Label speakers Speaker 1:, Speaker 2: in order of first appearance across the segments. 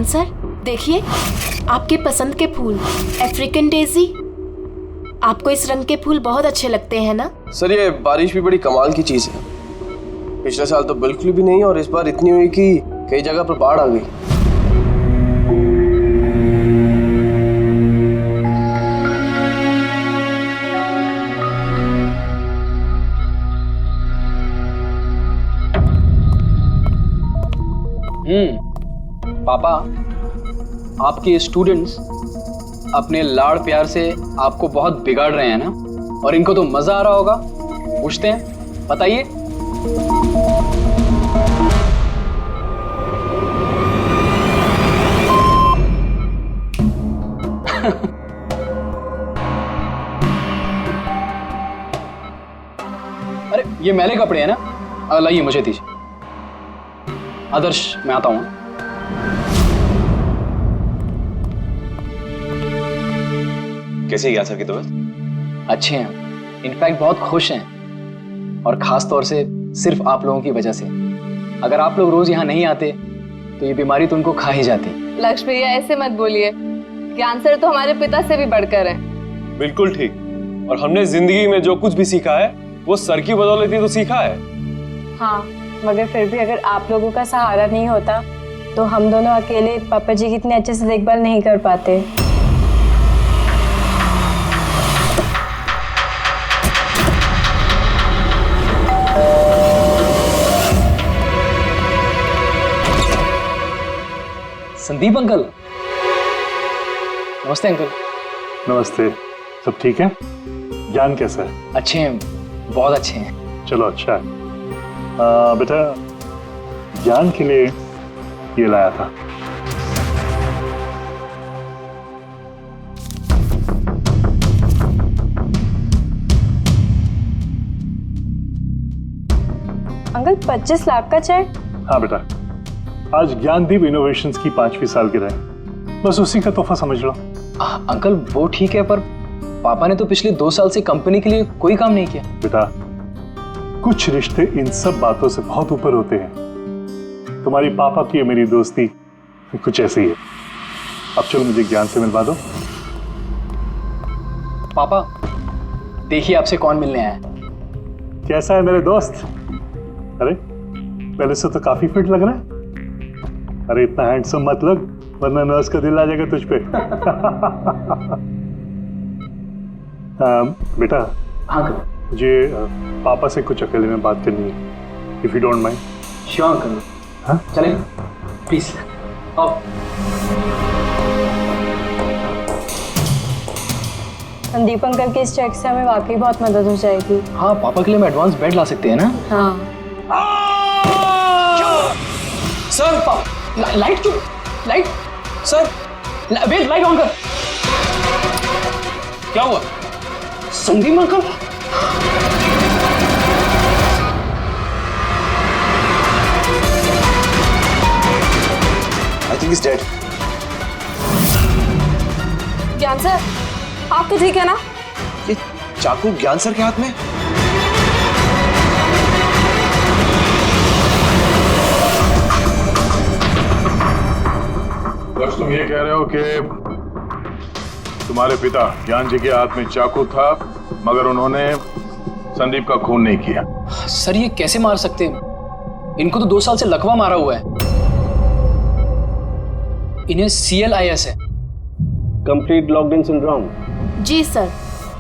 Speaker 1: ज्ञान सर, देखिए आपके पसंद के फूल, अफ्रीकन डेजी। आपको इस रंग के फूल बहुत अच्छे लगते हैं ना?
Speaker 2: सर ये बारिश भी बड़ी कमाल की चीज है। पिछले साल तो बिल्कुल भी नहीं और इस बार इतनी हुई कि कई जगह पर बाढ़ आ गई।
Speaker 3: पापा, आपके स्टूडेंट्स अपने लाड़ प्यार से आपको बहुत बिगाड़ रहे हैं ना, और इनको तो मजा आ रहा होगा। पूछते हैं, बताइए। अरे ये मैले कपड़े हैं ना, लाइए मुझे दीजिए। आदर्श, मैं आता हूं।
Speaker 4: कैसी है ज्ञान सर की तबीयत?
Speaker 3: अच्छे हैं, इनफैक्ट बहुत खुश हैं, और खास तौर से सिर्फ आप लोगों की वजह से। अगर आप लोग रोज यहाँ नहीं आते तो ये बीमारी तो उनको खा ही जाती।
Speaker 5: लक्ष्य भैया ऐसे मत बोलिए, ज्ञान सर तो हमारे पिता से भी बढ़कर हैं।
Speaker 6: बिल्कुल ठीक, और हमने जिंदगी में जो कुछ भी सीखा है वो सर की बदौलत ही तो सीखा है।
Speaker 7: हाँ, मगर फिर भी अगर आप लोगों का सहारा नहीं होता तो हम दोनों अकेले पापा जी की इतने अच्छे से देखभाल नहीं कर पाते।
Speaker 3: संदीप अंकल। नमस्ते अंकल।
Speaker 8: नमस्ते। सब ठीक है? ज्ञान कैसा है?
Speaker 3: अच्छे हैं, बहुत अच्छे हैं।
Speaker 8: चलो अच्छा है। बेटा, ज्ञान के लिए ये लाया था।
Speaker 7: अंकल 25 लाख का चेक?
Speaker 8: हाँ बेटा, आज ज्ञानदीप इनोवेशंस की 5वीं सालगिरह है, बस उसी का तोहफा समझ लो।
Speaker 3: अंकल वो ठीक है, पर पापा ने तो पिछले 2 साल से कंपनी के लिए कोई काम नहीं किया।
Speaker 8: बेटा, कुछ रिश्ते इन सब बातों से बहुत ऊपर होते हैं। तुम्हारी पापा की और मेरी दोस्ती कुछ ऐसी ही है। अब चलो मुझे ज्ञान से मिलवा दो।
Speaker 3: पापा देखिए आपसे कौन मिलने आया है।
Speaker 8: कैसा है मेरे दोस्त? अरे पहले से तो काफी फिट लग रहा है। अरे इतना हैंडसम मत लग, वरना नर्स का दिल आ जाएगा तुझ पे। बेटा,
Speaker 3: हाँ अंकल।
Speaker 8: मुझे पापा से कुछ अकेले में बात करनी है, if you don't mind.
Speaker 3: Sure uncle.
Speaker 8: हाँ
Speaker 3: चलें प्लीज। आओ।
Speaker 7: संदीप अंकल के इस चेक से हमें वाकई बहुत मदद हो जाएगी।
Speaker 3: हाँ, पापा के लिए हम एडवांस बेड ला सकते हैं ना।
Speaker 7: हाँ।
Speaker 3: सर लाइट क्यों? Light sir, wait, light on कर।
Speaker 6: क्या हुआ?
Speaker 3: Sandeep uncle.
Speaker 2: I think he's dead.
Speaker 5: Gyan sir, आप तो ठीक है ना?
Speaker 2: ये चाकू ज्ञान सर के हाथ में?
Speaker 8: बस तुम ये कह रहे हो कि तुम्हारे पिता ज्ञान जी के हाथ में चाकू था, मगर उन्होंने संदीप का खून नहीं किया?
Speaker 3: सर ये कैसे मार सकते हैं? इनको तो 2 साल से लकवा मारा हुआ है। इन्हें CLIS है,
Speaker 6: कंप्लीट लॉक्ड इन सिंड्रोम।
Speaker 1: जी सर,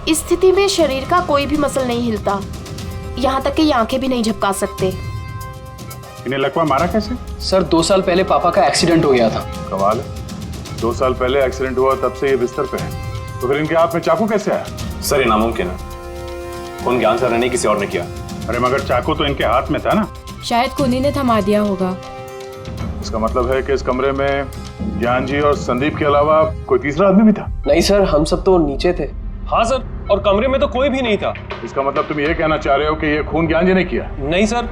Speaker 1: इस स्थिति में शरीर का कोई भी मसल नहीं हिलता, यहाँ तक कि आंखें भी नहीं झपका सकते।
Speaker 8: इन्हें लकवा मारा कैसे?
Speaker 3: सर 2 साल पहले पापा का एक्सीडेंट हो गया था।
Speaker 8: कमाल है, 2 साल पहले एक्सीडेंट हुआ तब से ये बिस्तर पे है, तो फिर इनके हाथ में चाकू कैसे आया?
Speaker 4: सर ये नामुमकिन है, खून ज्ञान सर ने नहीं किसी और ने किया।
Speaker 8: अरे मगर चाकू तो इनके हाथ में था ना?
Speaker 7: शायद कुनी ने थमा दिया होगा।
Speaker 8: इसका मतलब है कि इस कमरे में ज्ञान जी और संदीप के अलावा कोई तीसरा आदमी भी था?
Speaker 2: नहीं सर, हम सब तो नीचे थे।
Speaker 6: हाँ सर, और कमरे में तो कोई भी नहीं था।
Speaker 8: इसका मतलब तुम ये कहना चाह रहे हो कि ये खून ज्ञान जी ने किया?
Speaker 6: नहीं सर,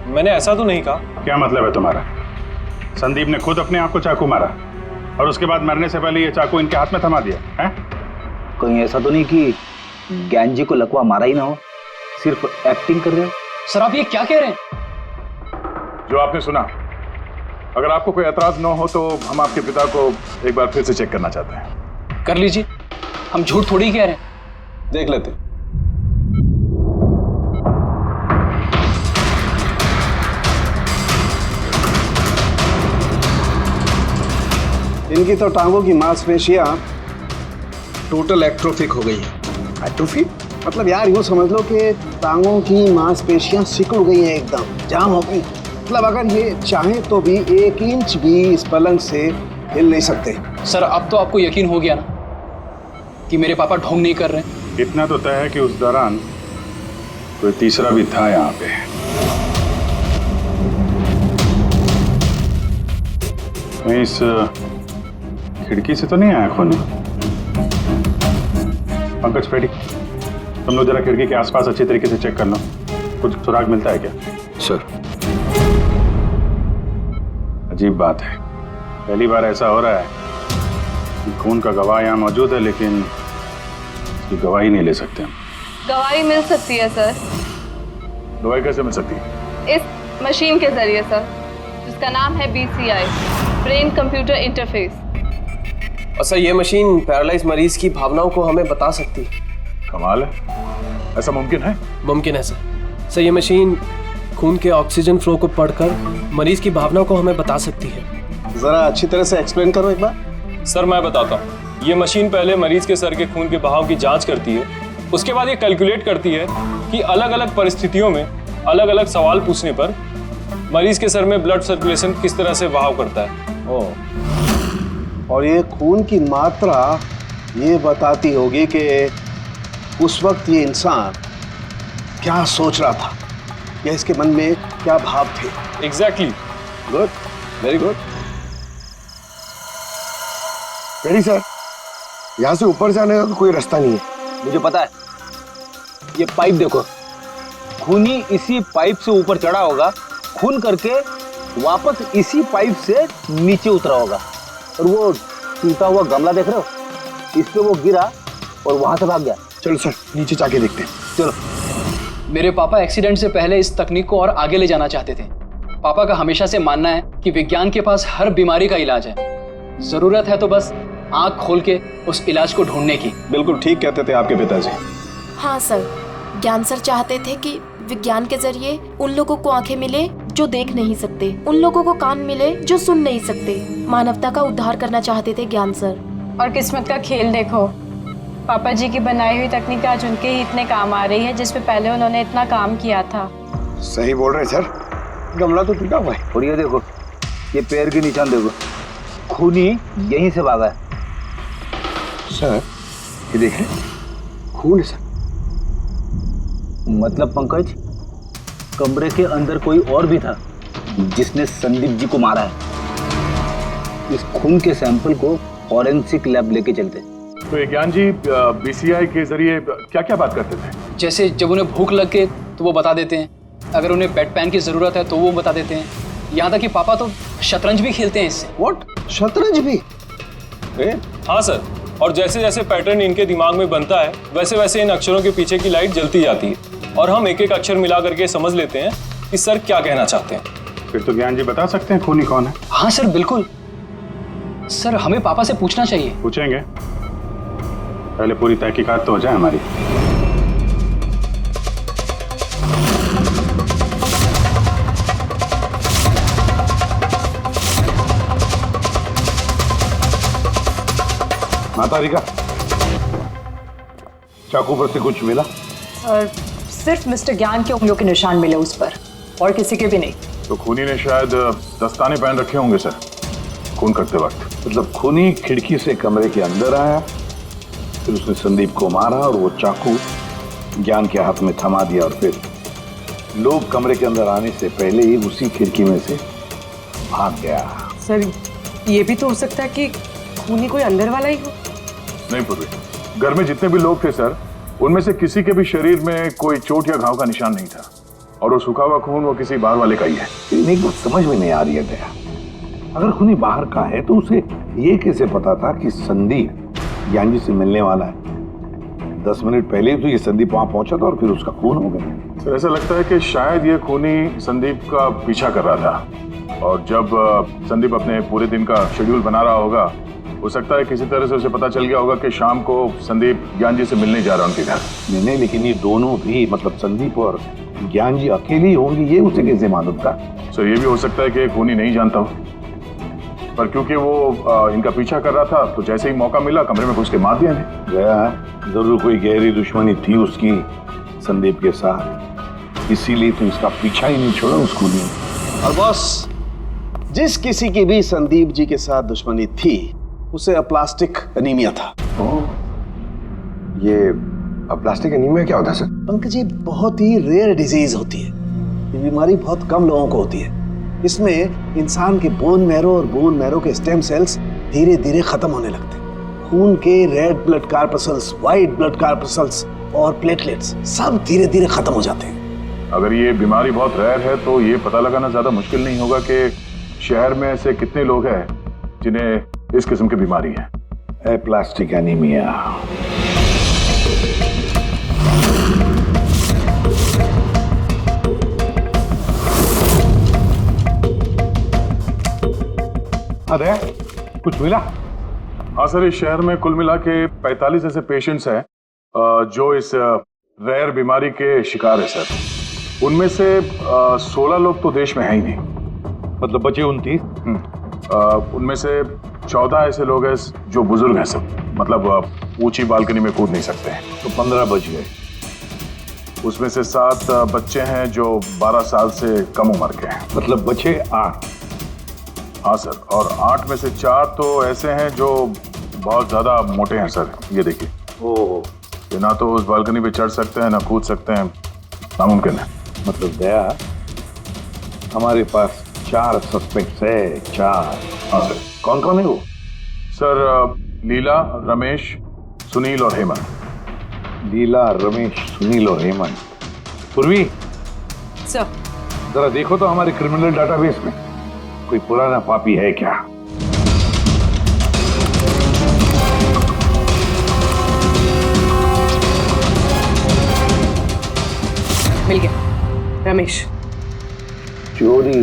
Speaker 6: मैंने ऐसा तो नहीं कहा।
Speaker 8: क्या मतलब है तुम्हारा? संदीप ने खुद अपने आप को चाकू मारा और उसके बाद मरने से पहले ये चाकू इनके हाथ में थमा दिया है?
Speaker 9: कहीं ऐसा तो नहीं कि ज्ञान जी को लकवा मारा ही ना हो, सिर्फ एक्टिंग कर रहे हो?
Speaker 3: सर आप ये क्या कह रहे हैं?
Speaker 8: जो आपने सुना अगर आपको कोई एतराज न हो तो हम आपके पिता को एक बार फिर से चेक करना चाहते हैं।
Speaker 3: कर लीजिए, हम झूठ थोड़ी कह रहे हैं।
Speaker 2: देख लेते।
Speaker 10: इनकी तो टांगों की मांसपेशियां टोटल एट्रोफिक हो गई हैं। एट्रोफी मतलब यार यूँ समझ लो कि टांगों की मांसपेशियां सिकुड़ गई हैं, एकदम जाम हो गई। मतलब अगर ये चाहें तो भी 1 इंच भी इस पलंग से हिल नहीं सकते।
Speaker 3: सर अब तो आपको यकीन हो गया ना कि मेरे पापा ढोंग नहीं कर रहे।
Speaker 8: इतना तो तय है कि उस दौरान कोई तीसरा भी था यहाँ पे। कहीं इस खिड़की से तो नहीं आया खून? पंकज पेटी, तुम लोग जरा खिड़की के आसपास अच्छी तरीके से चेक कर लो, कुछ सुराग मिलता है क्या?
Speaker 2: सर
Speaker 8: अजीब बात है, पहली बार ऐसा हो रहा है कि खून का गवाह यहाँ मौजूद है लेकिन इसकी गवाही नहीं ले सकते हम।
Speaker 5: गवाही मिल सकती है सर।
Speaker 8: गवाही कैसे मिल सकती है?
Speaker 5: इस मशीन के जरिए सर, जिसका नाम है BCI, ब्रेन कंप्यूटर इंटरफेस।
Speaker 2: और सर ये मशीन पैरालाइज मरीज की भावनाओं को हमें बता सकती है।
Speaker 8: कमाल है, ऐसा मुमकिन है?
Speaker 2: मुमकिन है सर। ये मशीन खून के ऑक्सीजन फ्लो को पढ़कर मरीज की भावनाओं को हमें बता सकती है।
Speaker 10: जरा अच्छी तरह से एक्सप्लेन करो एक बार।
Speaker 6: सर मैं बताता हूँ। ये मशीन पहले मरीज के सर के खून के बहाव की जांच करती है, उसके बाद ये कैलकुलेट करती है कि अलग अलग परिस्थितियों में अलग अलग सवाल पूछने पर मरीज के सर में ब्लड सर्कुलेशन किस तरह से बहाव करता है।
Speaker 10: और ये खून की मात्रा ये बताती होगी कि उस वक्त ये इंसान क्या सोच रहा था या इसके मन में क्या भाव थे।
Speaker 6: एग्जैक्टली।
Speaker 10: Good, very good.
Speaker 11: पेड़ी सर, यहाँ से ऊपर जाने का कोई रास्ता नहीं है।
Speaker 9: मुझे पता है, ये पाइप देखो, खूनी इसी पाइप से ऊपर चढ़ा होगा, खून करके वापस इसी पाइप से नीचे उतरा होगा। और वो टूटा हुआ गमला देख रहे हो, इस पे वो गिरा और वहां से भाग गया।
Speaker 11: चलो सर नीचे जाके देखते हैं।
Speaker 9: चलो।
Speaker 3: मेरे पापा एक्सीडेंट से पहले इस तकनीक को और आगे ले जाना चाहते थे। पापा का हमेशा से मानना है कि विज्ञान के पास हर बीमारी का इलाज है, जरूरत है तो बस आंख खोल के उस इलाज को ढूंढने की।
Speaker 8: बिल्कुल ठीक कहते थे आपके पिताजी।
Speaker 1: हाँ सर, ज्ञान सर चाहते थे कि विज्ञान के जरिए उन लोगों को आंखें मिले जो देख नहीं सकते, उन लोगों को कान मिले जो सुन नहीं सकते। मानवता का उद्धार करना चाहते थे ज्ञान सर।
Speaker 7: और किस्मत का खेल देखो, पापा जी की बनाई हुई तकनीक आज उनके ही इतने काम आ रही है जिसपे पहले उन्होंने इतना काम किया था।
Speaker 11: सही बोल रहे सर, गमला तो टूटा हुआ है।
Speaker 9: और ये देखो, ये पैर के निशान देखो, खूनी यहीं से भागा है।
Speaker 11: सर ये देखें, खून है सर।
Speaker 9: मतलब पंकज, कमरे के अंदर कोई और भी था जिसने संदीप जी को मारा है। इस खून के सैंपल को फॉरेंसिक लैब लेके चलते।
Speaker 8: तो ये ज्ञान जी BCI के जरिए क्या क्या बात करते थे?
Speaker 3: जैसे जब उन्हें भूख लग के तो वो बता देते हैं, अगर उन्हें बेड पैन की जरूरत है तो वो बता देते हैं। यहाँ तक कि पापा तो शतरंज भी खेलते हैं इससे।
Speaker 10: व्हाट? शतरंज भी?
Speaker 6: हाँ सर, और जैसे जैसे पैटर्न इनके दिमाग में बनता है वैसे वैसे इन अक्षरों के पीछे की लाइट जलती जाती है और हम एक एक अक्षर मिला करके समझ लेते हैं कि सर क्या कहना चाहते हैं।
Speaker 8: फिर तो ज्ञान जी बता सकते हैं खूनी कौन है।
Speaker 3: हाँ सर बिल्कुल। सर हमें पापा से पूछना चाहिए।
Speaker 8: पूछेंगे, पहले पूरी तहकीकात तो हो जाए हमारी।
Speaker 11: माता रिका, चाकू पर से कुछ मिला?
Speaker 12: और सिर्फ मिस्टर ज्ञान के उंगलियों के निशान मिले उस पर, और किसी के भी नहीं।
Speaker 8: तो खूनी ने शायद दस्ताने पहन रखे होंगे सर खून करते वक्त।
Speaker 11: मतलब खूनी खिड़की से कमरे के अंदर आया, फिर उसने संदीप को मारा और वो चाकू ज्ञान के हाथ में थमा दिया और फिर लोग कमरे के अंदर आने से पहले ही उसी खिड़की में से भाग गया।
Speaker 12: सर ये भी तो हो सकता है कि खूनी कोई अंदर वाला ही हो।
Speaker 8: नहीं पूर्वी, घर में जितने भी लोग थे सर, उनमें से किसी के भी शरीर में कोई चोट या घाव का निशान नहीं था, और वो सूखा हुआ खून वो किसी बाहर वाले का ही है।
Speaker 11: लेकिन एक बात समझ में नहीं आ रही है दया, अगर खूनी बाहर का है तो उसे ये कैसे पता था कि संदीप ज्ञान जी से मिलने वाला है? 10 मिनट पहले तो ये संदीप वहां पहुंचा था और फिर उसका खून हो गया।
Speaker 8: सर ऐसा लगता है कि शायद ये खूनी संदीप का पीछा कर रहा था
Speaker 11: और जब संदीप अपने पूरे दिन का शेड्यूल बना रहा होगा, हो सकता है किसी तरह से उसे पता चल गया होगा कि शाम को संदीप ज्ञान जी से मिलने जा रहा है उनके घर।
Speaker 9: नहीं, लेकिन ये दोनों भी, मतलब संदीप और ज्ञान जी अकेली होंगी, ये उसे कैसे मालूम था?
Speaker 11: सर ये भी हो सकता है कि खूनी नहीं जानता हो, पर क्योंकि वो इनका पीछा कर रहा था तो जैसे ही मौका मिला कमरे में घुस के मार दिया इन्हें।
Speaker 9: गया जरूर कोई गहरी दुश्मनी थी उसकी संदीप के साथ, इसीलिए तो इसका पीछा ही नहीं छोड़ा उस खूनी ने।
Speaker 10: और बॉस, जिस किसी की भी संदीप जी के साथ दुश्मनी थी उसे अप्लास्टिक एनीमिया था।
Speaker 2: ये अप्लास्टिक एनीमिया क्या होता है सर?
Speaker 10: पंकज, ये बहुत ही रेयर डिजीज होती है। ये बीमारी बहुत कम लोगों को होती है। इसमें इंसान के बोन मैरो और बोन मैरो के स्टेम सेल्स धीरे धीरे खत्म होने लगते हैं। खून के red blood corpuscles, white blood corpuscles और प्लेटलेट्स सब धीरे धीरे खत्म हो जाते हैं।
Speaker 11: अगर ये बीमारी बहुत रेयर है तो ये पता लगाना ज्यादा मुश्किल नहीं होगा कि शहर में ऐसे कितने लोग हैं जिन्हें इस किस्म की बीमारी है।
Speaker 9: Aplastic anaemia. अरे कुछ मिला?
Speaker 11: हाँ सर, इस शहर में कुल मिला के 45 ऐसे पेशेंट्स हैं जो इस रेयर बीमारी के शिकार है सर। उनमें से 16 लोग तो देश में है ही नहीं,
Speaker 9: मतलब बचे 29।
Speaker 11: उनमें से 14 ऐसे लोग हैं जो बुजुर्ग हैं सब, मतलब ऊंची बालकनी में कूद नहीं सकते हैं।
Speaker 9: तो 15 बच गए।
Speaker 11: उसमें से 7 बच्चे हैं जो 12 साल से कम उम्र के हैं,
Speaker 9: मतलब बचे 8।
Speaker 11: हाँ सर, और 8 में से 4 तो ऐसे हैं जो बहुत ज्यादा मोटे हैं सर। ये देखिए, ये ना तो उस बालकनी पे चढ़ सकते हैं ना कूद सकते हैं, नामुमकिन है।
Speaker 9: मतलब दया, हमारे पास 4 सस्पेक्ट्स है। 4?
Speaker 11: हाँ सर।
Speaker 9: कौन कौन है वो?
Speaker 11: सर लीला, रमेश, सुनील और हेमंत।
Speaker 9: लीला, रमेश, सुनील और हेमंत। पूर्वी
Speaker 12: सर,
Speaker 9: जरा देखो तो हमारे क्रिमिनल डाटाबेस में कोई पुराना पापी है क्या?
Speaker 12: मिल गया, रमेश।
Speaker 9: चोरी,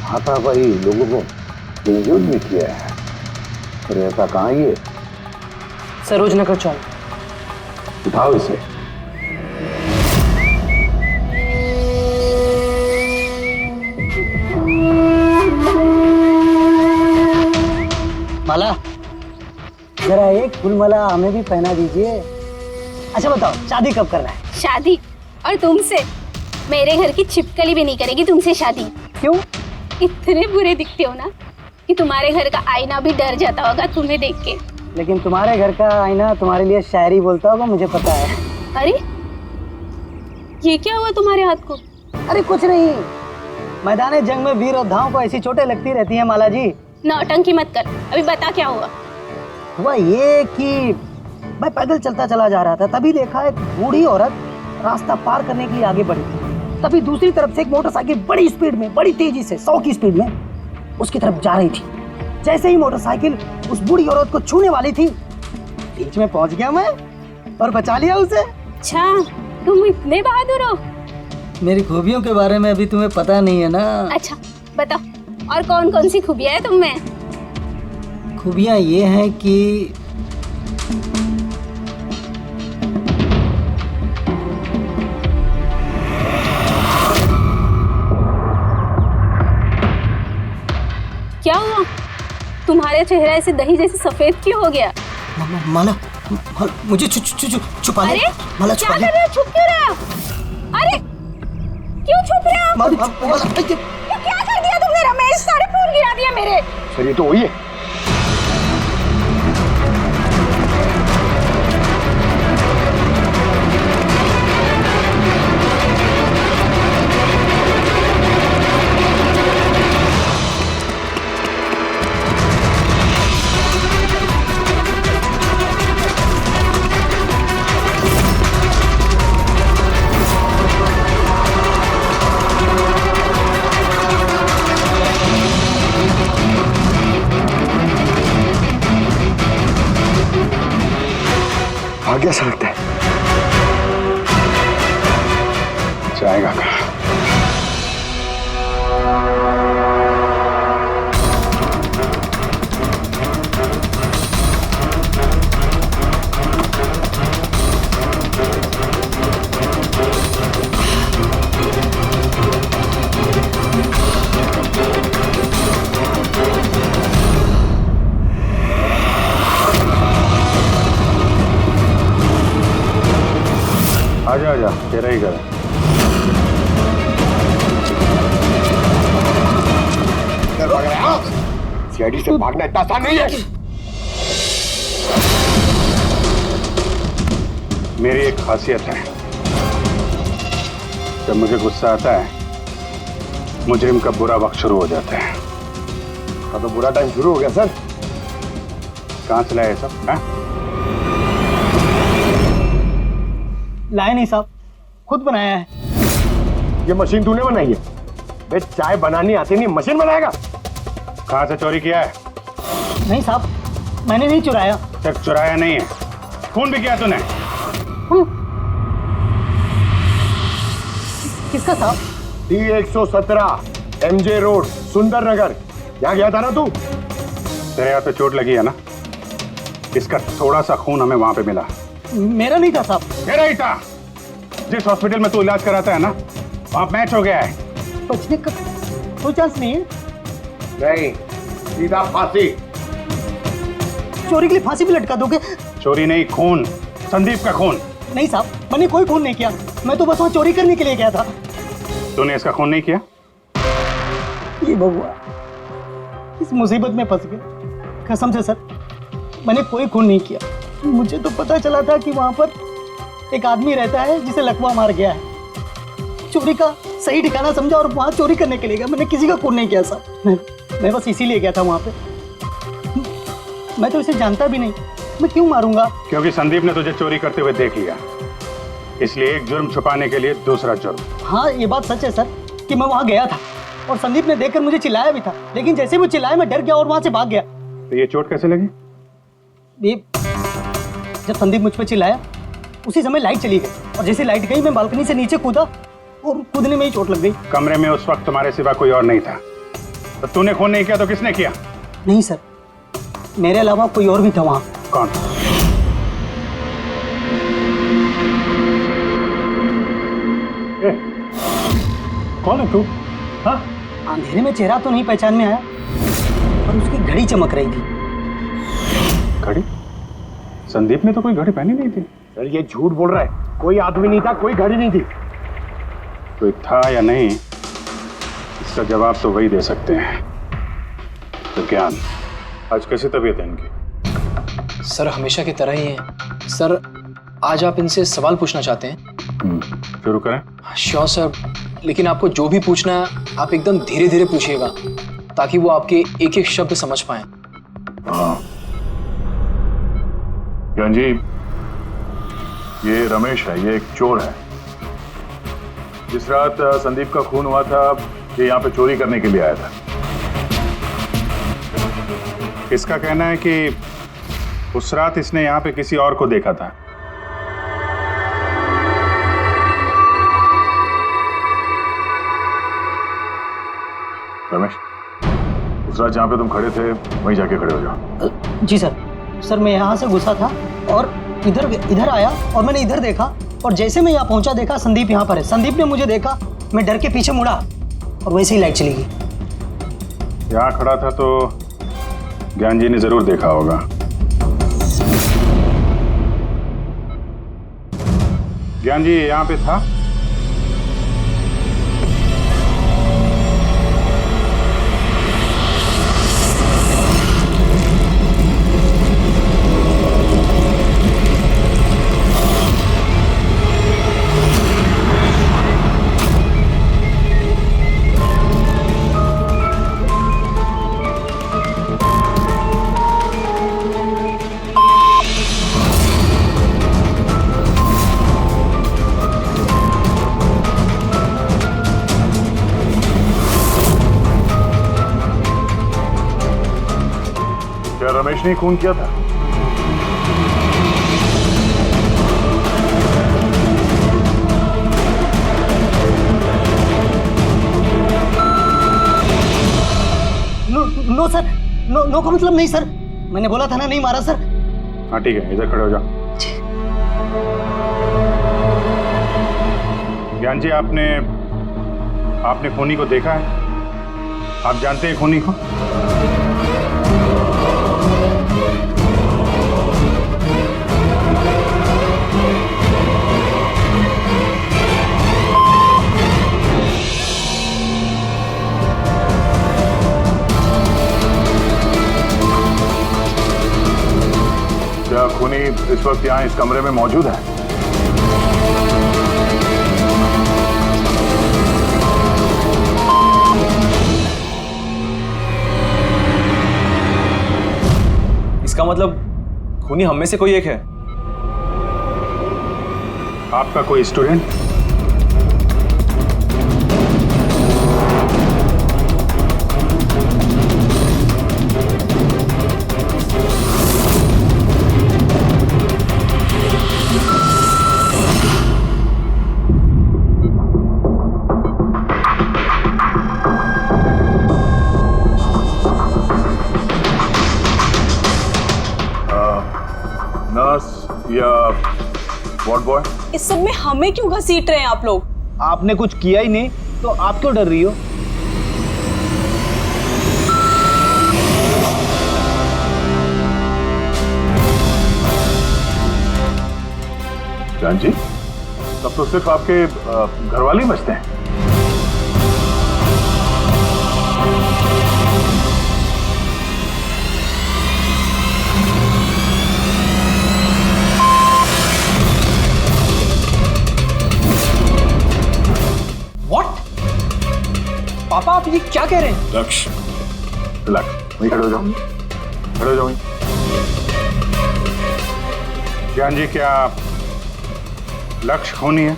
Speaker 9: हाथापाई लोगों को बेइज्जत भी किया है। पर ऐसा कहाँ ये?
Speaker 12: सरोज नगर चौक।
Speaker 9: उठाओ इसे।
Speaker 13: माला, जरा एक फूल माला हमें भी पहना दीजिए। अच्छा बताओ, शादी कब करना है?
Speaker 14: शादी? और तुमसे? मेरे घर की छिपकली भी नहीं करेगी तुमसे शादी।
Speaker 13: क्यों?
Speaker 14: इतने बुरे दिखते हो ना कि तुम्हारे घर का आईना भी डर जाता होगा तुम्हें देख के।
Speaker 13: लेकिन तुम्हारे घर का आईना तुम्हारे लिए शायरी बोलता होगा, मुझे पता है।
Speaker 14: अरे ये क्या हुआ तुम्हारे हाथ को?
Speaker 13: अरे कुछ नहीं, मैदान जंग में वीर योद्धाओं को ऐसी चोटें लगती रहती हैं माला जी।
Speaker 14: नौटंकी मत कर, अभी बता क्या हुआ।
Speaker 13: हुआ ये कि मैं पैदल चलता चला जा रहा था, तभी देखा एक बूढ़ी औरत रास्ता पार करने के लिए आगे बढ़ी थी। तभी दूसरी तरफ से एक मोटरसाइकिल बड़ी स्पीड में, बड़ी तेजी से 100 की स्पीड में उसकी तरफ जा रही थी। जैसे ही मोटरसाइकिल उस बूढ़ी औरत को छूने वाली थी, बीच में पहुंच गया मैं और बचा लिया उसे।
Speaker 14: अच्छा, तुम इतने बहादुर हो।
Speaker 13: मेरी खूबियों के बारे में अभी तुम्हें पता नहीं है ना।
Speaker 14: अच्छा बताओ, और कौन कौन सी खूबियां है तुम में?
Speaker 13: खूबियां ये हैं कि
Speaker 14: क्या हुआ? तुम्हारा चेहरा ऐसे दही जैसे सफेद क्यों हो गया?
Speaker 13: माला, मुझे छुपा ले।
Speaker 14: अरे
Speaker 13: माला,
Speaker 14: क्या कर रहे हो? छुप क्यों रहे हो? अरे क्यों छुप रहे हो? ये क्या कर दिया तुमने रमेश? सारे फूल गिरा दिया मेरे।
Speaker 9: सर ये तो वही है।
Speaker 2: आ गया सा लगता है।
Speaker 11: जाएगा कहाँ?
Speaker 8: जा, तेरा ही घर है।
Speaker 11: सीआईडी से भागना इतना आसान नहीं है।
Speaker 8: मेरी एक खासियत है, जब मुझे गुस्सा आता है मुजरिम का बुरा वक्त शुरू हो जाता है।
Speaker 11: तो बुरा टाइम शुरू हो गया सर।
Speaker 8: कहाँ से लाया ये सब?
Speaker 13: लाए नहीं साहब, खुद बनाया है।
Speaker 11: ये मशीन तूने बनाई है? बे चाय बनानी आती नहीं, मशीन बनाएगा?
Speaker 8: कहाँ से चोरी किया है?
Speaker 13: नहीं साहब, मैंने नहीं चुराया।
Speaker 8: सिर्फ चुराया नहीं है, खून भी किया तूने।
Speaker 13: किसका साहब?
Speaker 11: D117 MJ रोड सुंदर नगर, यहाँ गया था ना तू?
Speaker 8: तेरे हाथ पे चोट लगी है ना, इसका थोड़ा सा खून हमें वहां पे मिला।
Speaker 13: मेरा नहीं था साहब।
Speaker 8: तेरा ही था। जिस हॉस्पिटल में तू इलाज कराता है ना, वहां मैच हो गया है।
Speaker 13: बचने का कोई चांस नहीं है।
Speaker 11: नहीं, सीधा फांसी।
Speaker 13: चोरी के लिए फांसी भी लटका दोगे?
Speaker 8: चोरी नहीं, खून, संदीप का खून।
Speaker 13: नहीं साहब, मैंने कोई खून नहीं किया, मैं तो बस वहाँ चोरी करने के लिए गया था।
Speaker 8: तूने इसका खून नहीं किया?
Speaker 13: ये भगवान, इस मुसीबत में फंस गए। कसम से सर, मैंने कोई खून नहीं किया। मुझे तो पता चला था कि वहाँ पर एक आदमी रहता है जिसे लकवा मार गया है। चोरी का सही ठिकाना समझा और वहाँ चोरी करने के लिए गया। मैंने किसी का खून नहीं किया साहब, मैं बस इसीलिए गया था वहाँ पे। मैं तो इसे जानता भी नहीं, मैं क्यों मारूंगा?
Speaker 8: क्योंकि संदीप ने तुझे चोरी करते हुए देख लिया, इसलिए एक जुर्म छुपाने के लिए दूसरा जुर्म।
Speaker 13: हाँ, ये बात सच है सर कि मैं वहाँ गया था और संदीप ने देखकर मुझे चिल्लाया भी था, लेकिन जैसे वो चिल्लाया मैं डर गया और वहाँ से भाग गया।
Speaker 8: तो ये चोट कैसे लगी?
Speaker 13: ये जब संदीप मुझ पर चिल्लाया उसी समय लाइट चली गई और जैसे लाइट गई मैं बालकनी से नीचे कूदा और कूदने में ही चोट लग गई।
Speaker 8: कमरे में उस वक्त तुम्हारे सिवा कोई और नहीं था, तो तूने खून नहीं किया तो किसने किया?
Speaker 13: नहीं सर, मेरे अलावा कोई और भी था वहाँ।
Speaker 8: कौन? कौन है तू? हाँ?
Speaker 13: अंधेरे में चेहरा तो नहीं पहचान में आया, पर उसकी घड़ी चमक रही थी।
Speaker 8: घड़ी? संदीप ने तो कोई घड़ी पहनी नहीं थी।
Speaker 11: सर ये झूठ बोल रहा है, कोई आदमी नहीं था, कोई घड़ी नहीं थी।
Speaker 8: कोई था या नहीं, इसका जवाब तो वही दे सकते हैं। तो ज्ञान, आज कैसी तबीयत है इनकी?
Speaker 3: सर हमेशा की तरह ही है। सर आज आप इनसे सवाल पूछना चाहते हैं?
Speaker 8: शुरू करें?
Speaker 3: श्योर सर, लेकिन आपको जो भी पूछना है आप एकदम धीरे धीरे पूछिएगा ताकि वो आपके एक एक शब्द समझ पाए।
Speaker 8: हाँ ज्ञान जी, ये रमेश है, ये एक चोर है। जिस रात संदीप का खून हुआ था ये यहाँ पे चोरी करने के लिए आया था। इसका कहना है कि उस रात इसने यहाँ पे किसी और को देखा था। रमेश, उस रात जहाँ पे तुम खड़े थे वहीं जाके खड़े हो जाओ।
Speaker 13: जी सर। सर मैं यहाँ से घुसा था और इधर आया और मैंने इधर देखा और जैसे मैं यहाँ पहुँचा देखा संदीप यहाँ पर है। संदीप ने मुझे देखा, मैं डर के पीछे मुड़ा और वैसे ही लाइट चली गई।
Speaker 8: यहाँ खड़ा था तो ज्ञान जी ने जरूर देखा होगा। ज्ञान जी यहाँ पे था? रमेश ने खून किया था?
Speaker 13: नो सर, नो का मतलब नहीं सर, मैंने बोला था ना नहीं मारा सर।
Speaker 8: हाँ ठीक है, इधर खड़े हो जाओ। ज्ञान जी, आपने खूनी को देखा है? आप जानते हैं खूनी को? खूनी इस वक्त यहाँ इस कमरे में मौजूद है?
Speaker 6: इसका मतलब खूनी हम में से कोई एक है।
Speaker 8: आपका कोई स्टूडेंट? नर्स या वार्ड बॉय?
Speaker 12: इस सब में हमें क्यों घसीट रहे हैं आप लोग?
Speaker 9: आपने कुछ किया ही नहीं तो आप क्यों डर रही हो?
Speaker 8: जान जी, तब तो सिर्फ आपके घर वाले ही बचते हैं।
Speaker 3: पापा आप ये क्या कह रहे हैं?
Speaker 8: लक्ष्य, रिलैक्स, वहीं खड़े हो जाओ, खड़े हो जाओ वहीं। ज्ञान जी, क्या लक्ष्य खूनी है?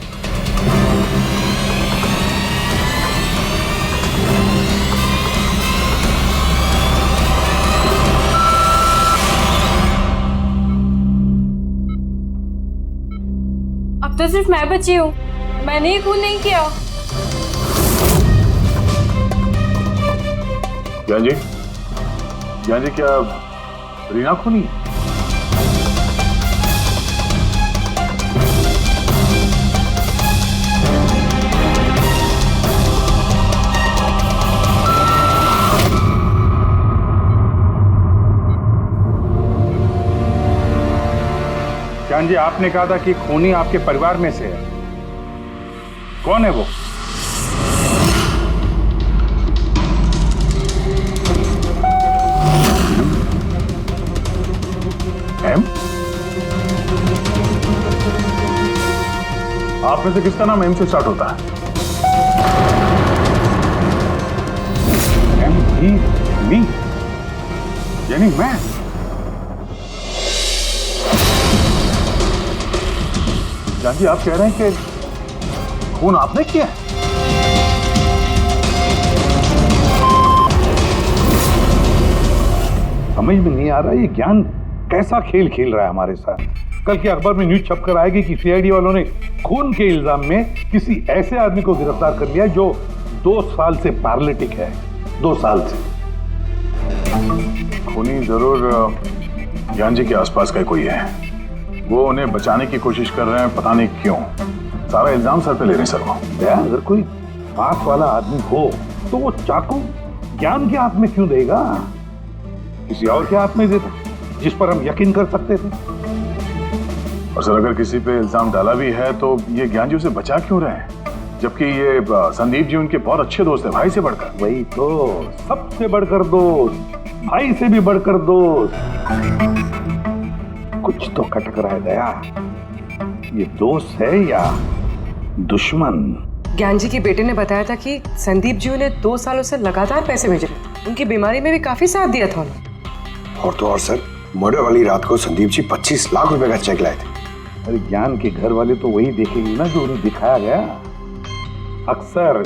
Speaker 7: अब तो सिर्फ मैं बची हूँ, मैंने ही खून नहीं किया।
Speaker 8: ज्ञान जी, ज्ञान जी, क्या रीना खूनी है? ज्ञान जी, आपने कहा था कि खूनी आपके परिवार में से है। कौन है वो? आप में से किसका नाम एम से स्टार्ट होता है? एम ही मी, यानी मैं। जान जी, आप कह रहे हैं कि खून आपने किया है? समझ में नहीं आ रहा ये ज्ञान कैसा खेल खेल रहा है हमारे साथ। कल के अखबार में न्यूज छपकर आएगी कि सीआईडी वालों ने खून के इल्जाम में किसी ऐसे आदमी को गिरफ्तार कर लिया जो 2 साल से पैरालिटिक है। 2 साल से। खूनी जरूर ज्ञान जी के आसपास का कोई है। वो उन्हें बचाने की कोशिश कर रहे हैं, पता नहीं क्यों। सारा इल्जाम सर पे ले रहे हैं सर वो। अगर कोई पास वाला आदमी हो तो वो चाकू ज्ञान के हाथ में क्यों देगा? किसी और के हाथ में देता जिस पर हम यकीन कर सकते थे। और सर, अगर किसी पे इल्जाम डाला भी है तो ये ज्ञान जी उसे बचा क्यों रहे हैं? जबकि ये संदीप जी उनके बहुत अच्छे दोस्त हैं, भाई से बढ़कर। वही तो, सबसे बढ़कर दोस्त, भाई से भी बढ़कर दोस्त। कुछ तो खटक रहा है दया। ये दोस्त है या दुश्मन?
Speaker 15: ज्ञान जी के बेटे ने बताया था कि संदीप जी उन्हें 2 सालों से लगातार पैसे भेज रहे थे। उनकी बीमारी में भी काफी साथ दिया था उन्होंने।
Speaker 10: और तो और सर, मर्डर वाली रात को संदीप जी 25 लाख रुपए का चेक लाए थे।
Speaker 8: अरे ज्ञान के घर वाले तो वही देखेंगे ना जो उन्हें दिखाया गया। अक्सर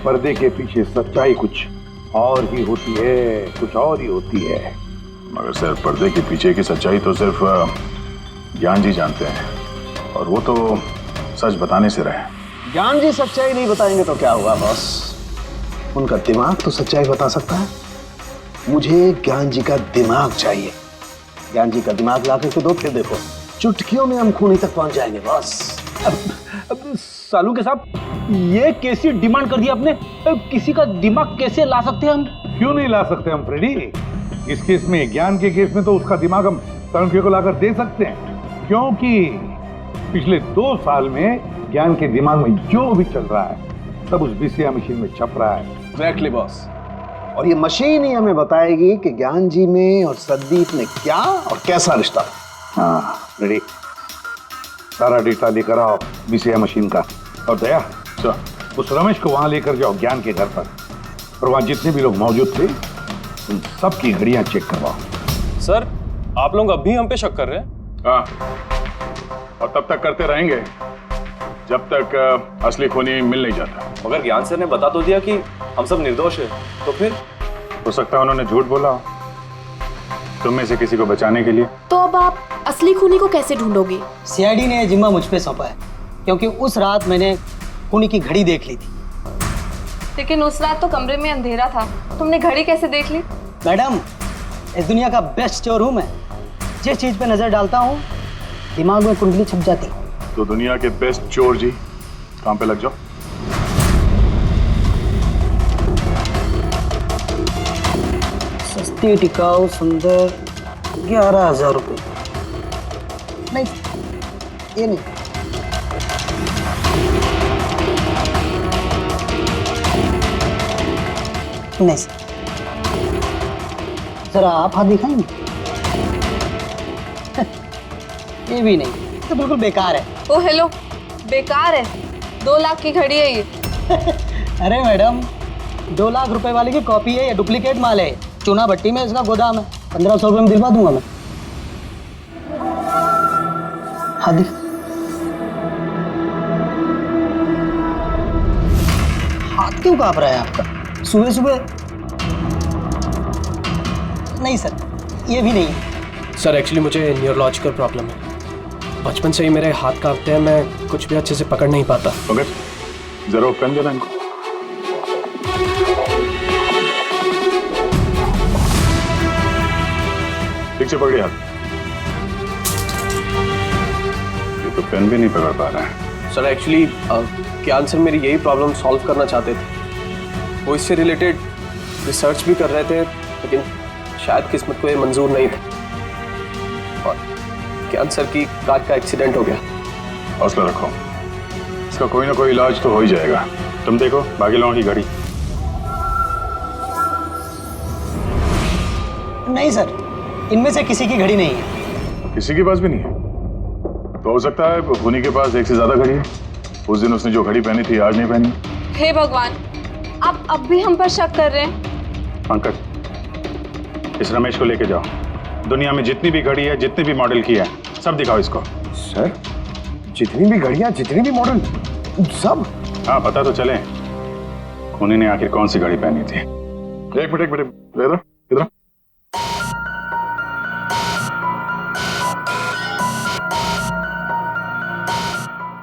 Speaker 8: पर्दे के पीछे सच्चाई कुछ और ही होती है, कुछ और ही होती है। मगर सर, पर्दे के पीछे की सच्चाई तो सिर्फ ज्ञान जी जानते हैं, और वो तो सच बताने से रहे।
Speaker 10: ज्ञान जी सच्चाई नहीं बताएंगे तो क्या हुआ बॉस? उनका दिमाग तो सच्चाई बता सकता है। मुझे ज्ञान जी का दिमाग चाहिए। ज्ञान जी का दिमाग ला के दो, फिर देखो चुटकियों में हम खूनी तक पहुंच जाएंगे बॉस।
Speaker 9: अब सालू के साहब, ये कैसी डिमांड कर दी आपने? किसी का दिमाग कैसे ला सकते हैं हम?
Speaker 8: क्यों नहीं ला सकते हम फ्रेडी? इस केस में, ज्ञान के केस में तो उसका दिमाग हम तनुखे को लाकर दे सकते हैं, क्योंकि पिछले 2 साल में ज्ञान के दिमाग में जो भी चल रहा है सब उस बीसीआर मशीन में छप रहा है।
Speaker 10: Exactly boss. और ये मशीन ही हमें बताएगी कि ज्ञान जी में और संदीप में क्या और कैसा रिश्ता।
Speaker 11: हाँ रेडी, सारा डेटा लेकर आओ बीसीआई मशीन का। और दया सर, उस रमेश को वहां लेकर जाओ ज्ञान के घर पर, और वहां जितने भी लोग मौजूद थे उन सबकी घड़ियां चेक करवाओ।
Speaker 6: सर, आप लोग अब भी हम पे शक कर रहे हैं?
Speaker 8: हाँ, और तब तक करते रहेंगे जब तक असली खूनी मिल नहीं जाता।
Speaker 4: मगर ज्ञान सर ने बता तो दिया कि हम सब निर्दोष है, तो फिर
Speaker 8: हो सकता है उन्होंने झूठ बोला हो तुम में से किसी को बचाने के लिए।
Speaker 1: तो अब आप असली खूनी को कैसे ढूंढोगे?
Speaker 13: सीआईडी ने जिम्मा मुझ पे सौंपा है, क्योंकि उस रात मैंने खूनी की घड़ी देख ली थी।
Speaker 5: लेकिन उस रात तो कमरे में अंधेरा था, तुमने घड़ी कैसे देख ली?
Speaker 13: मैडम, इस दुनिया का बेस्ट चोर हूँ मैं। जिस चीज पे नजर डालता हूँ दिमाग में कुंडली छप जाती है।
Speaker 8: तो दुनिया के बेस्ट चोर जी काम पे लग जाओ।
Speaker 13: सस्ती टिकाऊ सुंदर 11,000 रुपये। नहीं, ये नहीं। नहीं सर, जरा आप हाथ दिखाएंगे? ये भी नहीं, तो बिल्कुल बेकार है।
Speaker 5: ओ हेलो, बेकार है? 2 लाख की घड़ी है ये।
Speaker 13: अरे मैडम, 2 लाख रुपए वाली की कॉपी है, ये डुप्लीकेट माल है। चूना भट्टी में इसका गोदाम है, 1500 रुपये में दिलवा दूंगा मैं। हाँ दिख, हाथ क्यों कांप रहा है आपका सुबह सुबह? नहीं सर, ये भी नहीं है।
Speaker 2: सर एक्चुअली मुझे न्यूरोलॉजिकल प्रॉब्लम है, बचपन से ही मेरे हाथ कांपते हैं, मैं कुछ भी अच्छे से पकड़ नहीं पाता।
Speaker 8: मगर जरा पेन देना इनको। ठीक से पकड़िए हाथ। ये तो पेन भी नहीं पकड़ पा रहा है।
Speaker 2: सर एक्चुअली ज्ञान सर मेरी यही प्रॉब्लम सॉल्व करना चाहते थे। वो इससे रिलेटेड रिसर्च भी कर रहे थे, लेकिन शायद किस्मत को ये मंजूर नहीं था और ज्ञान सर की कार का एक्सीडेंट हो गया।
Speaker 8: हौसला रखो, इसका कोई ना कोई इलाज तो हो ही जाएगा। तुम देखो बाकी लोगों की घड़ी।
Speaker 13: नहीं सर, इनमें से किसी की घड़ी नहीं है।
Speaker 8: किसी के पास भी नहीं है? तो हो सकता है खूनी के पास एक से ज्यादा घड़ी है। उस दिन उसने जो घड़ी पहनी थी आज नहीं पहनी।
Speaker 5: हे भगवान, आप अब भी हम पर शक कर रहे हैं?
Speaker 8: पंकज, इस रमेश को लेके जाओ। दुनिया में जितनी भी घड़ी है, जितनी भी मॉडल की है, सब दिखाओ इसको।
Speaker 11: सर, जितनी भी घड़ियां, जितनी भी मॉडल, सब?
Speaker 8: हाँ, पता तो चले खूनी ने आखिर कौन सी घड़ी पहनी थी। एक मिनट इधर इधर।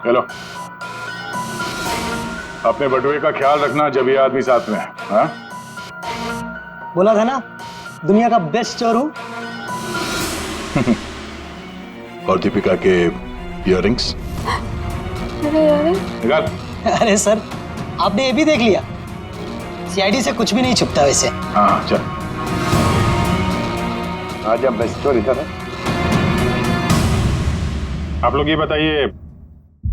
Speaker 8: हेलो, अपने बटुए का ख्याल रखना जब ये आदमी साथ में है। हाँ?
Speaker 13: बोला था ना, दुनिया का बेस्ट चोर हूँ।
Speaker 8: और दीपिका के इयररिंग्स निकाल।
Speaker 13: अरे सर, आपने ये भी देख लिया? सीआईडी से कुछ भी नहीं छुपता वैसे।
Speaker 8: हाँ चल,
Speaker 11: आज अब बेस्ट चोर इधर है।
Speaker 8: आप लोग ये बताइए,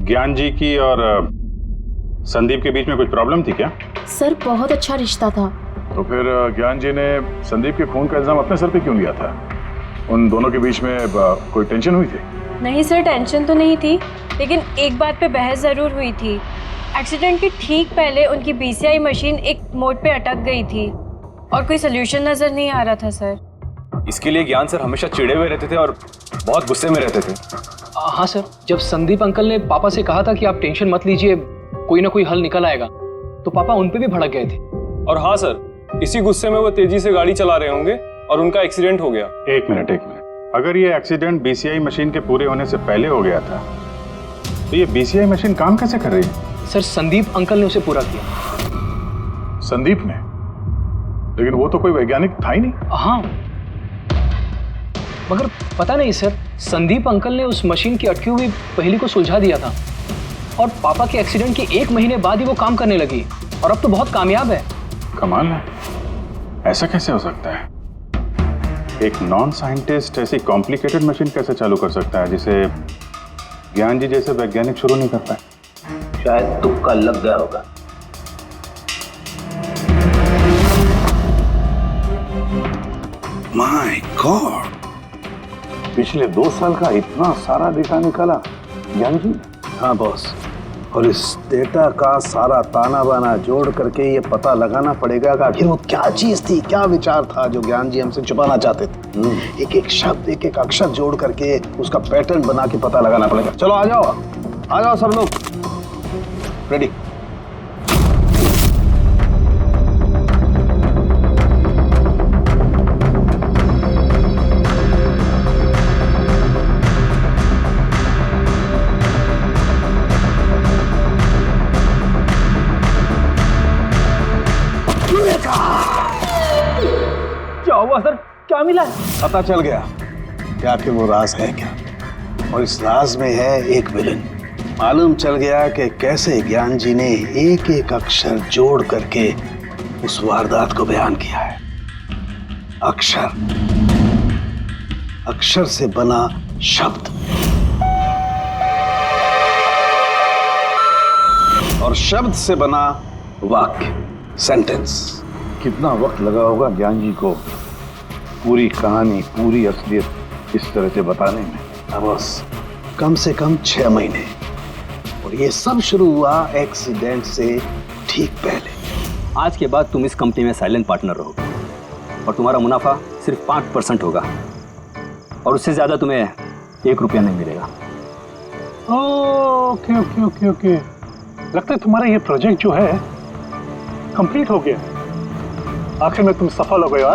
Speaker 8: ज्ञान जी की और संदीप के बीच में कुछ प्रॉब्लम थी क्या?
Speaker 1: सर बहुत अच्छा रिश्ता था।
Speaker 8: तो फिर ज्ञान जी ने संदीप के खून का इल्जाम अपने सर पे क्यों लिया था? उन दोनों के बीच में कोई टेंशन हुई थी?
Speaker 7: नहीं सर, टेंशन तो नहीं थी, लेकिन एक बात पे बहस जरूर हुई थी। एक्सीडेंट के ठीक पहले उनकी बीसीआई मशीन एक मोड़ पे अटक गई थी और कोई सोल्यूशन नजर नहीं आ रहा था सर।
Speaker 4: इसके लिए ज्ञान सर हमेशा चिढ़े हुए रहते थे और बहुत गुस्से में रहते थे।
Speaker 3: हाँ सर, जब संदीप अंकल ने पापा से कहा था कि आप टेंशन मत लीजिए, कोई ना कोई हल निकल आएगा, तो पापा उन पे भी भड़क गए थे।
Speaker 6: और हाँ सर, इसी गुस्से में वो तेजी से गाड़ी चला रहे होंगे और उनका एक्सीडेंट हो गया।
Speaker 8: एक मिनट, अगर ये एक्सीडेंट बीसीआई मशीन के पूरे होने से पहले हो गया था, तो ये बीसीआई मशीन काम कैसे कर रही है?
Speaker 3: सर, संदीप अंकल ने उसे पूरा किया।
Speaker 8: संदीप ने? लेकिन वो तो कोई वैज्ञानिक था ही नहीं।
Speaker 3: हाँ, मगर पता नहीं सर, संदीप अंकल ने उस मशीन की अटकी हुई पहेली को सुलझा दिया था और पापा के एक्सीडेंट के 1 महीने बाद ही वो काम करने लगी और अब तो बहुत कामयाब है।
Speaker 8: कमाल है, ऐसा कैसे हो सकता है? एक नॉन साइंटिस्ट ऐसी कॉम्प्लिकेटेड मशीन कैसे चालू कर सकता है जिसे ज्ञान जी जैसे वैज्ञानिक शुरू नहीं कर पाए?
Speaker 9: शायद तुक्का लग गया होगा।
Speaker 11: माय गॉड, पिछले 2 साल का इतना सारा डेटा निकाला ज्ञान जी?
Speaker 10: हाँ बॉस, और इस डेटा का सारा ताना बाना जोड़ करके ये पता लगाना पड़ेगा कि आखिर वो क्या चीज थी, क्या विचार था जो ज्ञान जी हमसे छुपाना चाहते थे। एक एक शब्द, एक एक अक्षर जोड़ करके उसका पैटर्न बना के पता लगाना पड़ेगा। चलो आ जाओ सब लोग, रेडी।
Speaker 9: क्या हुआ सर, क्या मिला?
Speaker 10: पता चल गया कि आखिर वो राज है क्या, और इस राज में है एक विलन। मालूम चल गया कि कैसे ज्ञान जी ने एक एक अक्षर जोड़ करके उस वारदात को बयान किया है। अक्षर से बना शब्द और शब्द से बना वाक्य, सेंटेंस।
Speaker 11: कितना वक्त लगा होगा ज्ञान जी को पूरी कहानी, पूरी असलियत इस तरह से बताने में?
Speaker 10: बस कम से कम 6 महीने, और ये सब शुरू हुआ एक्सीडेंट से ठीक पहले।
Speaker 9: आज के बाद तुम इस कंपनी में साइलेंट पार्टनर रहोगे और तुम्हारा मुनाफा सिर्फ 5% होगा, और उससे ज्यादा तुम्हें 1 रुपया नहीं मिलेगा।
Speaker 8: ओके ओके ओके ओके, लगता है तुम्हारा ये प्रोजेक्ट जो है कंप्लीट हो गया। आखिर में तुम सफल हो गए हो।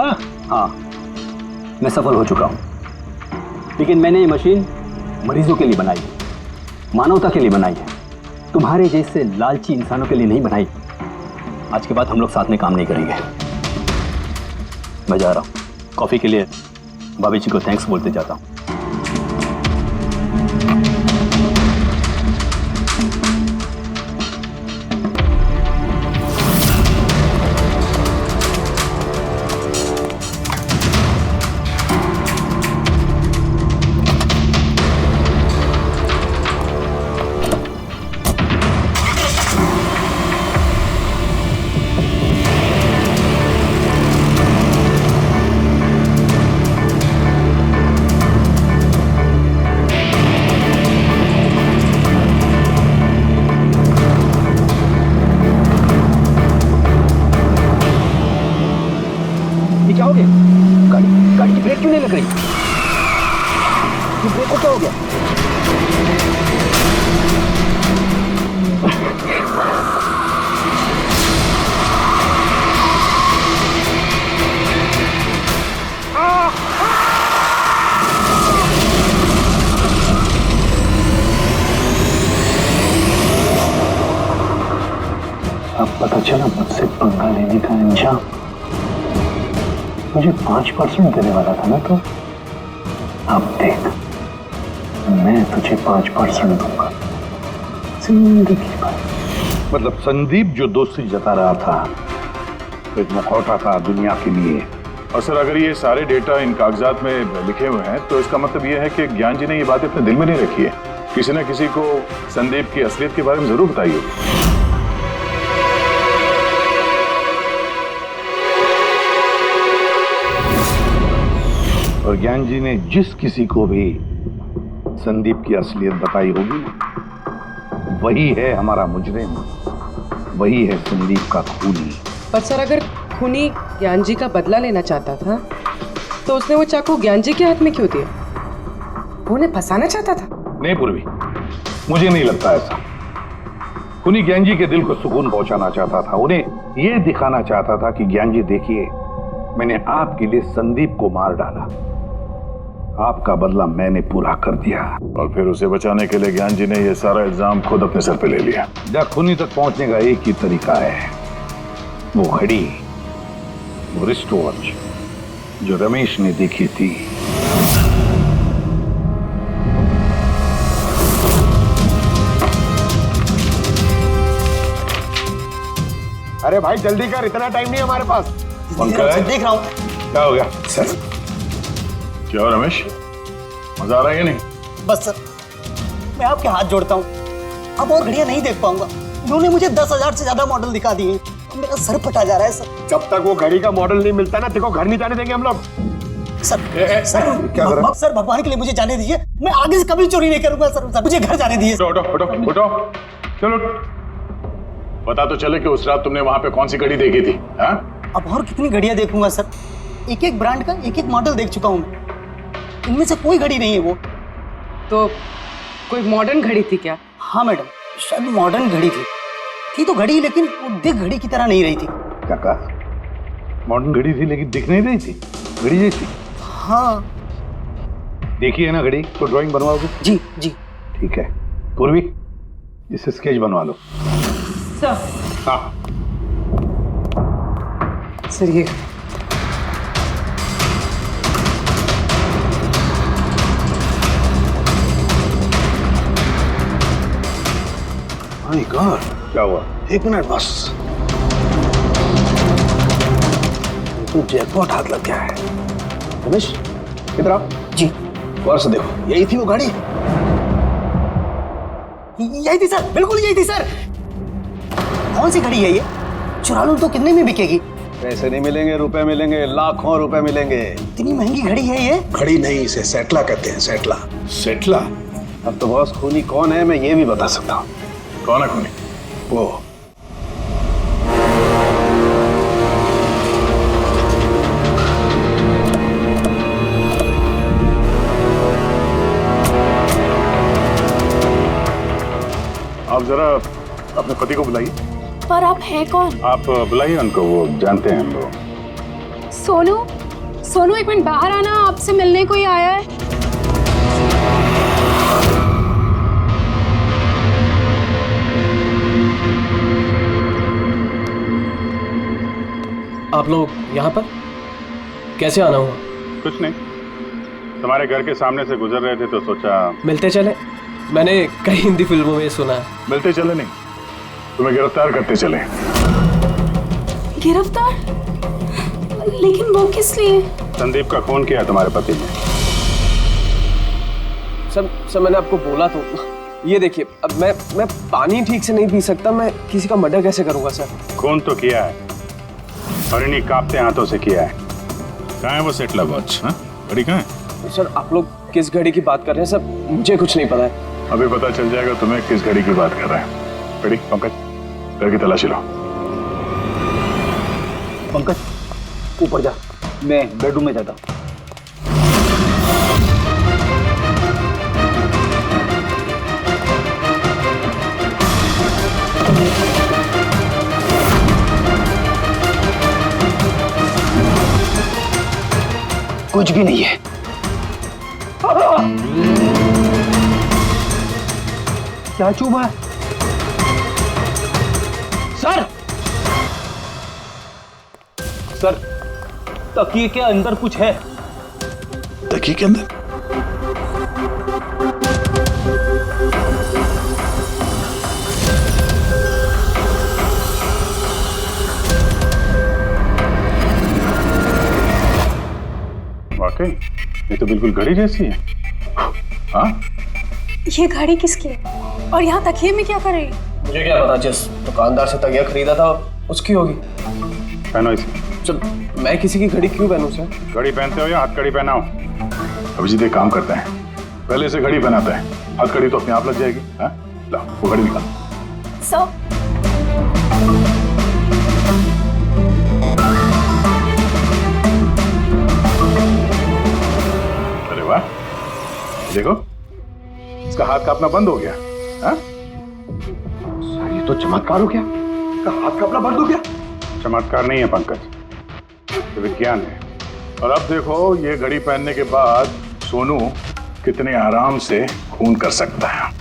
Speaker 9: हाँ, मैं सफल हो चुका हूँ, लेकिन मैंने ये मशीन मरीजों के लिए बनाई है, मानवता के लिए बनाई है, तुम्हारे जैसे लालची इंसानों के लिए नहीं बनाई। आज के बाद हम लोग साथ में काम नहीं करेंगे। मैं जा रहा हूँ, कॉफी के लिए भाभी जी को थैंक्स बोलते जाता हूँ। क्या हो गया? गाड़ी की ब्रेक क्यों नहीं लग रही? ब्रेक को क्या हो गया?
Speaker 11: अब पता चला मुझसे पंगा लेने का अंजाम। मुझे 5% देने वाला था ना तो, अब देख मैं तुझे 5% दूंगा जिंदगी भर। मतलब संदीप जो दोस्ती जता रहा था तो एक मुखौटा था दुनिया के लिए।
Speaker 8: और सर अगर ये सारे डेटा इन कागजात में लिखे हुए हैं तो इसका मतलब ये है कि ज्ञान जी ने ये बात अपने दिल में नहीं रखी है। किसी न किसी को संदीप की असलियत के बारे में जरूर बताई होगी।
Speaker 11: और ज्ञान जी ने जिस किसी को भी संदीप की असलियत बताई होगी वही है हमारा मुजरिम, वही है संदीप का खूनी।
Speaker 15: पर सर अगर खूनी ज्ञान जी का बदला लेना चाहता था तो उसने वो चाकू ज्ञान जी के हाथ में क्यों दिया? वो उन्हें फंसाना चाहता था?
Speaker 11: नहीं पूर्वी, मुझे नहीं लगता ऐसा। खूनी ज्ञान जी के दिल को सुकून पहुंचाना चाहता था, उन्हें यह दिखाना चाहता था कि ज्ञान जी देखिए मैंने आपके लिए संदीप को मार डाला, आपका बदला मैंने पूरा कर दिया।
Speaker 8: और फिर उसे बचाने के लिए ज्ञान जी ने यह सारा इल्जाम खुद अपने सर पे ले लिया।
Speaker 11: खूनी तक पहुंचने का एक ही तरीका है, वो घड़ी, वो रिस्ट वॉच जो रमेश ने देखी थी।
Speaker 10: अरे भाई जल्दी कर, इतना टाइम नहीं हमारे पास।
Speaker 11: देख रहा हूँ। क्या हो गया सर?
Speaker 8: क्या रमेश, मजा आ रहा है या नहीं?
Speaker 13: बस सर, मैं आपके हाथ जोड़ता हूँ, अब और घड़ियां नहीं देख पाऊंगा। इन्होंने मुझे 10,000 से ज्यादा मॉडल दिखा दिए, मेरा सर फटा जा रहा है सर।
Speaker 10: जब तक वो घड़ी का मॉडल नहीं मिलता ना, देखो घर नहीं जाने देंगे हम लोग।
Speaker 13: सर
Speaker 8: क्या कर रहा है?
Speaker 13: सर भगवान के लिए मुझे जाने दीजिए, मैं आगे से कभी चोरी नहीं करूंगा सर, मुझे घर जाने दीजिए।
Speaker 8: उठो उठो उठो, चलो पता तो चले कि उस रात तुमने वहां पे कौन सी घड़ी देखी थी। हाँ?
Speaker 13: अब और कितनी घड़ियां देखूंगा सर, एक एक ब्रांड का एक एक मॉडल देख चुका हूँ मैं, इनमें से कोई घड़ी नहीं है वो।
Speaker 15: तो कोई मॉडर्न घड़ी थी क्या?
Speaker 13: हाँ मैडम, शायद मॉडर्न घड़ी थी तो घड़ी, लेकिन वो दिख घड़ी की तरह नहीं रही थी।
Speaker 8: क्या कहा? मॉडर्न घड़ी थी लेकिन दिख नहीं रही थी, घड़ी जैसी।
Speaker 13: हाँ
Speaker 8: देखी है ना घड़ी, तो ड्राइंग बनवाओगे?
Speaker 13: जी जी
Speaker 8: ठीक है। पूर्वी, इसे स्केच बनवा लो।
Speaker 15: सर।
Speaker 8: हाँ
Speaker 15: सर ये
Speaker 10: माय गॉड,
Speaker 8: क्या हुआ?
Speaker 10: 1 मिनट बस, तो जैकपॉट हाथ लग गया है। रमेश इधर आओ।
Speaker 13: जी।
Speaker 10: वर्ष देखो, यही थी वो गाड़ी।
Speaker 13: यही थी सर, बिल्कुल यही थी सर। कौन सी घड़ी है ये? चुरा लूं तो कितने में बिकेगी?
Speaker 10: पैसे नहीं मिलेंगे, रुपए मिलेंगे, लाखों रुपए मिलेंगे।
Speaker 13: इतनी महंगी घड़ी है ये?
Speaker 10: घड़ी नहीं, इसे सेटला कहते हैं, सेटला।
Speaker 8: सेटला?
Speaker 10: अब तो बॉस खूनी कौन है मैं ये भी बता सकता हूँ।
Speaker 8: कौन है खूनी?
Speaker 10: वो
Speaker 8: आप जरा अपने पति को बुलाइए।
Speaker 1: पर आप हैं कौन?
Speaker 8: आप बुलाइए उनको, वो जानते हैं हम लोग।
Speaker 14: सोनू एक मिनट बाहर आना, आपसे मिलने कोई आया है।
Speaker 2: आप लोग यहाँ पर कैसे आना हुआ?
Speaker 8: कुछ नहीं, तुम्हारे घर के सामने से गुजर रहे थे तो सोचा
Speaker 2: मिलते चले। मैंने कई हिंदी फिल्मों में सुना है।
Speaker 8: मिलते चले नहीं, तुम्हें गिरफ्तार करते चले।
Speaker 14: गिरफ्तार? लेकिन वो किस लिए?
Speaker 8: संदीप का खून किया तुम्हारे पति ने।
Speaker 2: सर मैंने आपको बोला तो, ये देखिए, अब मैं पानी ठीक से नहीं पी सकता, मैं किसी का मर्डर कैसे करूंगा सर?
Speaker 8: खून तो किया है और इन्हीं कांपते हाथों से किया है। कहाँ है वो सेटला वॉच? घड़ी कहाँ है?
Speaker 2: सर आप लोग किस घड़ी की बात कर रहे हैं सर? मुझे कुछ नहीं पता है।
Speaker 8: अभी पता चल जाएगा तुम्हें किस घड़ी की बात कर रहे हैं। घड़ी, पंकज घर की तलाशी लो।
Speaker 9: पंकज ऊपर जा, मैं बेडरूम में जाता हूँ। कुछ भी नहीं है। क्या चुभा है? सर तकिए के अंदर कुछ है।
Speaker 8: तकिए के अंदर? वाकई ये तो बिल्कुल घड़ी जैसी है। हाँ?
Speaker 14: ये घड़ी किसकी है? और यहाँ तकिए में क्या कर रही है?
Speaker 2: मुझे क्या पता, जिस दुकानदार से तकिया खरीदा था उसकी होगी।
Speaker 8: पहनो इसे।
Speaker 2: सर मैं किसी की घड़ी क्यों पहनूं सर?
Speaker 8: घड़ी पहनते हो या हथकड़ी पहनाओ? अभिजीत एक काम करते हैं, पहले से घड़ी पहनाते हैं, हथकड़ी तो अपने आप लग जाएगी। हाँ? ला वो घड़ी निकाल।
Speaker 14: सर
Speaker 8: अरे वाह, देखो इसका हाथ कांपना बंद हो गया। हाँ?
Speaker 10: ये तो चमत्कार हो गया, इसका हाथ कांपना बंद हो गया।
Speaker 8: चमत्कार नहीं है पंकज, ये विज्ञान है। और अब देखो ये घड़ी पहनने के बाद सोनू कितने आराम से खून कर सकता है।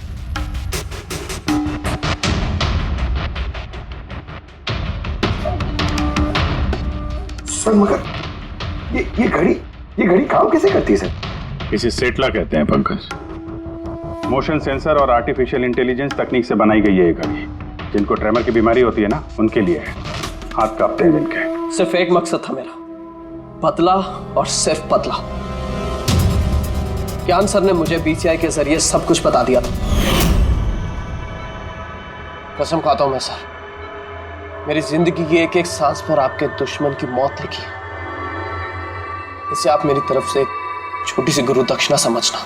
Speaker 10: सर मगर ये घड़ी काम कैसे करती है सर?
Speaker 8: इसे सेटला कहते हैं पंकज। मोशन सेंसर और आर्टिफिशियल इंटेलिजेंस तकनीक से बनाई गई है ये घड़ी। जिनको ट्रेमर की बीमारी होती है ना, उनके लिए है। हाथ कांपते हैं जिनके।
Speaker 2: सिर्फ एक मकसद था मेरा, पतला और सिर्फ पतला। ज्ञान सर ने मुझे बीसीआई के जरिए सब कुछ बता दिया था। कसम खाता हूं मैं सर, मेरी जिंदगी की एक एक सांस पर आपके दुश्मन की मौत लिखी। इसे आप मेरी तरफ से एक छोटी सी गुरु दक्षिणा समझना।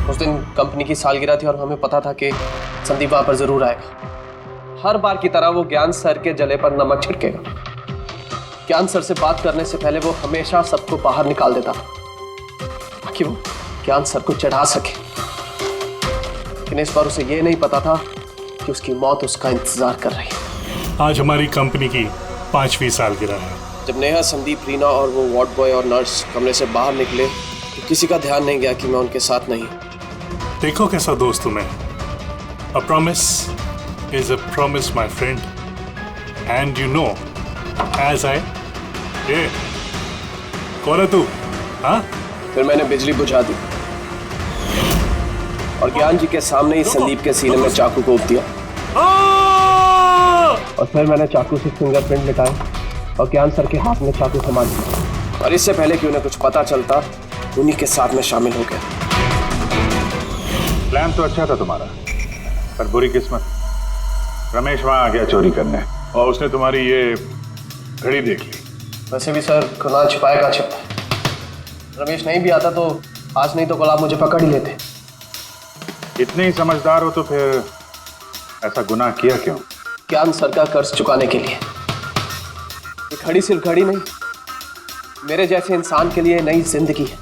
Speaker 2: उस दिन कंपनी की सालगिरह थी और हमें पता था कि संदीप वहां पर जरूर आएगा। हर बार की तरह वो ज्ञान सर के जले पर नमक छिड़केगा। ज्ञान सर से बात करने से पहले वो हमेशा सबको बाहर निकाल देता था ताकि वो ज्ञान सर को चढ़ा सके। लेकिन इस बार उसे ये नहीं पता था कि उसकी मौत उसका इंतजार कर रही है।
Speaker 16: आज हमारी कंपनी की 5वीं सालगिरह है।
Speaker 2: जब नेहा, संदीप, रीना और वो वार्ड बॉय और नर्स कमरे से बाहर निकले तो किसी का ध्यान नहीं गया कि मैं उनके साथ नहीं।
Speaker 16: देखो कैसा दोस्त हूं मैं। A promise is a promise, my friend. And you know, as I... ये कौन है तू? हाँ?
Speaker 2: फिर मैंने बिजली बुझा दी और ज्ञान जी के सामने ही संदीप के सीने में चाकू को उप दिया। और फिर मैंने चाकू से फिंगरप्रिंट मिटाए और ज्ञान सर के हाथ में चाकू थमा दिया। और इससे पहले कि उन्हें कुछ पता चलता, उन्हीं के साथ में शामिल हो गया।
Speaker 8: प्लान तो अच्छा था तुम्हारा, पर बुरी किस्मत, रमेश वहां आ गया चोरी करने और उसने तुम्हारी ये घड़ी देख ली।
Speaker 2: वैसे भी सर, खुदा छिपाएगा छिपा। रमेश नहीं भी आता तो आज नहीं तो कल आप मुझे पकड़ ही लेते।
Speaker 8: इतने ही समझदार हो तो फिर ऐसा गुनाह किया क्यों?
Speaker 2: ज्ञान सर का कर्ज चुकाने के लिए। ये घड़ी सिर्फ घड़ी नहीं, मेरे जैसे इंसान के लिए नई जिंदगी है।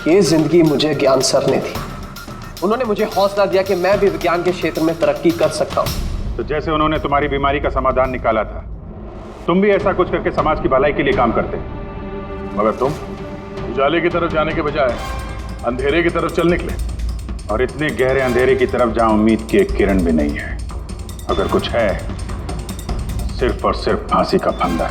Speaker 2: ये जिंदगी मुझे ज्ञान सर ने दी। उन्होंने मुझे हौसला दिया कि मैं भी विज्ञान के क्षेत्र में तरक्की कर सकता हूँ।
Speaker 8: तो जैसे उन्होंने तुम्हारी बीमारी का समाधान निकाला था, तुम भी ऐसा कुछ करके समाज की भलाई के लिए काम करते। मगर तुम उजाले की तरफ जाने के बजाय अंधेरे की तरफ चल निकले, और इतने गहरे अंधेरे की तरफ जहां उम्मीद की एक किरण भी नहीं है। अगर कुछ है, सिर्फ और सिर्फ फांसी का फंदा।